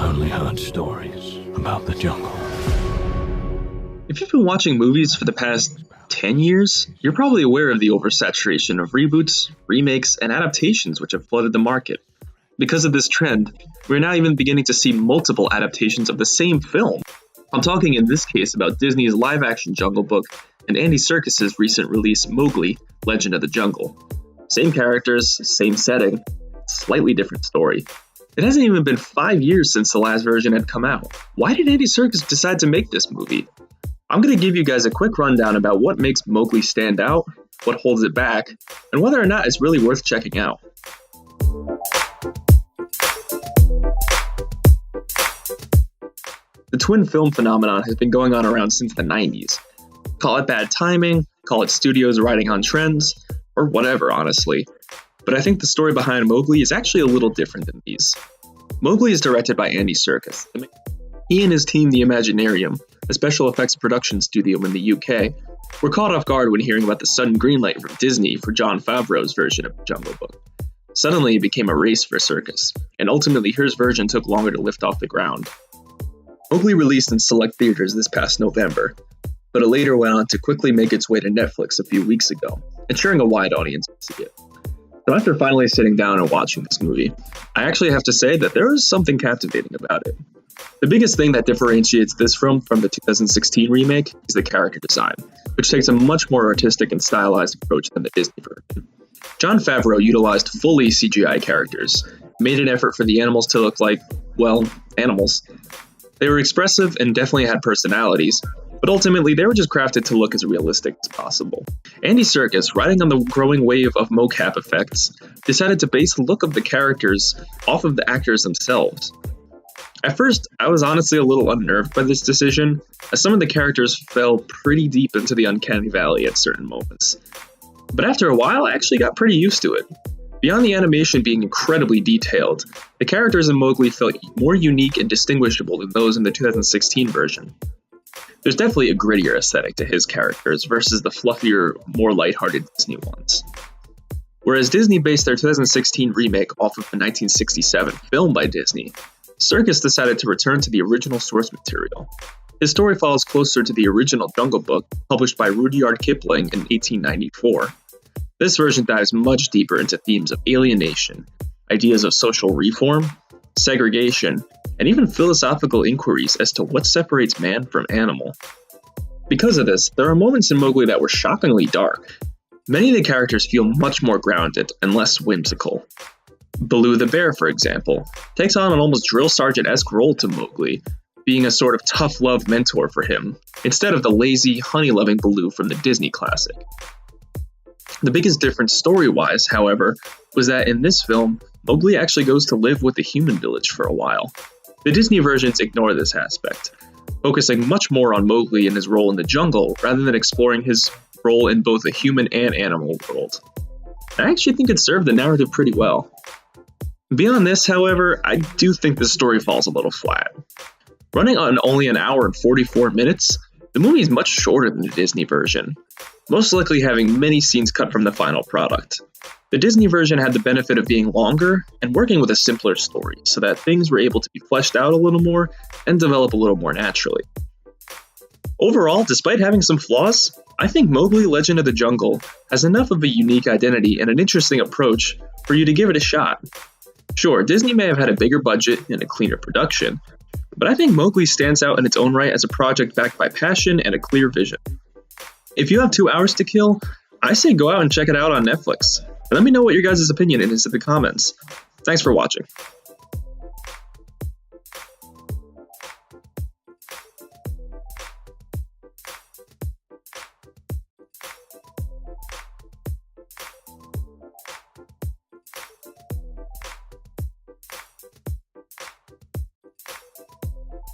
only heard stories about the jungle. If you've been watching movies for the past 10 years, you're probably aware of the oversaturation of reboots, remakes, and adaptations which have flooded the market. Because of this trend, we're now even beginning to see multiple adaptations of the same film. I'm talking in this case about Disney's live-action Jungle Book and Andy Serkis's recent release Mowgli, Legend of the Jungle. Same characters, same setting, slightly different story. It hasn't even been 5 years since the last version had come out. Why did Andy Serkis decide to make this movie? I'm going to give you guys a quick rundown about what makes Mowgli stand out, what holds it back, and whether or not it's really worth checking out. The twin film phenomenon has been going on around since the 90s. Call it bad timing, call it studios riding on trends, or whatever, honestly. But I think the story behind Mowgli is actually a little different than these. Mowgli is directed by Andy Serkis. He and his team, the Imaginarium, a special effects production studio in the UK, were caught off guard when hearing about the sudden greenlight from Disney for Jon Favreau's version of the Jungle Book. Suddenly it became a race for Serkis, and ultimately his version took longer to lift off the ground. Mowgli released in select theaters this past November, but it later went on to quickly make its way to Netflix a few weeks ago, ensuring a wide audience would see it. So after finally sitting down and watching this movie, I actually have to say that there is something captivating about it. The biggest thing that differentiates this film from the 2016 remake is the character design, which takes a much more artistic and stylized approach than the Disney version. Jon Favreau utilized fully CGI characters, made an effort for the animals to look like, well, animals. They were expressive and definitely had personalities, but ultimately they were just crafted to look as realistic as possible. Andy Serkis, riding on the growing wave of mocap effects, decided to base the look of the characters off of the actors themselves. At first, I was honestly a little unnerved by this decision, as some of the characters fell pretty deep into the uncanny valley at certain moments. But after a while, I actually got pretty used to it. Beyond the animation being incredibly detailed, the characters in Mowgli felt more unique and distinguishable than those in the 2016 version. There's definitely a grittier aesthetic to his characters versus the fluffier, more lighthearted Disney ones. Whereas Disney based their 2016 remake off of the 1967 film by Disney, Serkis decided to return to the original source material. His story follows closer to the original Jungle Book, published by Rudyard Kipling in 1894. This version dives much deeper into themes of alienation, ideas of social reform, segregation, and even philosophical inquiries as to what separates man from animal. Because of this, there are moments in Mowgli that were shockingly dark. Many of the characters feel much more grounded and less whimsical. Baloo the bear, for example, takes on an almost drill sergeant-esque role to Mowgli, being a sort of tough love mentor for him, instead of the lazy, honey-loving Baloo from the Disney classic. The biggest difference story-wise, however, was that in this film, Mowgli actually goes to live with the human village for a while. The Disney versions ignore this aspect, focusing much more on Mowgli and his role in the jungle rather than exploring his role in both the human and animal world. I actually think it served the narrative pretty well. Beyond this, however, I do think the story falls a little flat. Running on only an hour and 44 minutes, the movie is much shorter than the Disney version, most likely having many scenes cut from the final product. The Disney version had the benefit of being longer and working with a simpler story, so that things were able to be fleshed out a little more and develop a little more naturally. Overall, despite having some flaws, I think Mowgli Legend of the Jungle has enough of a unique identity and an interesting approach for you to give it a shot. Sure, Disney may have had a bigger budget and a cleaner production, but I think Mowgli stands out in its own right as a project backed by passion and a clear vision. If you have 2 hours to kill, I say go out and check it out on Netflix. And let me know what your guys' opinion is in the comments. Thanks for watching.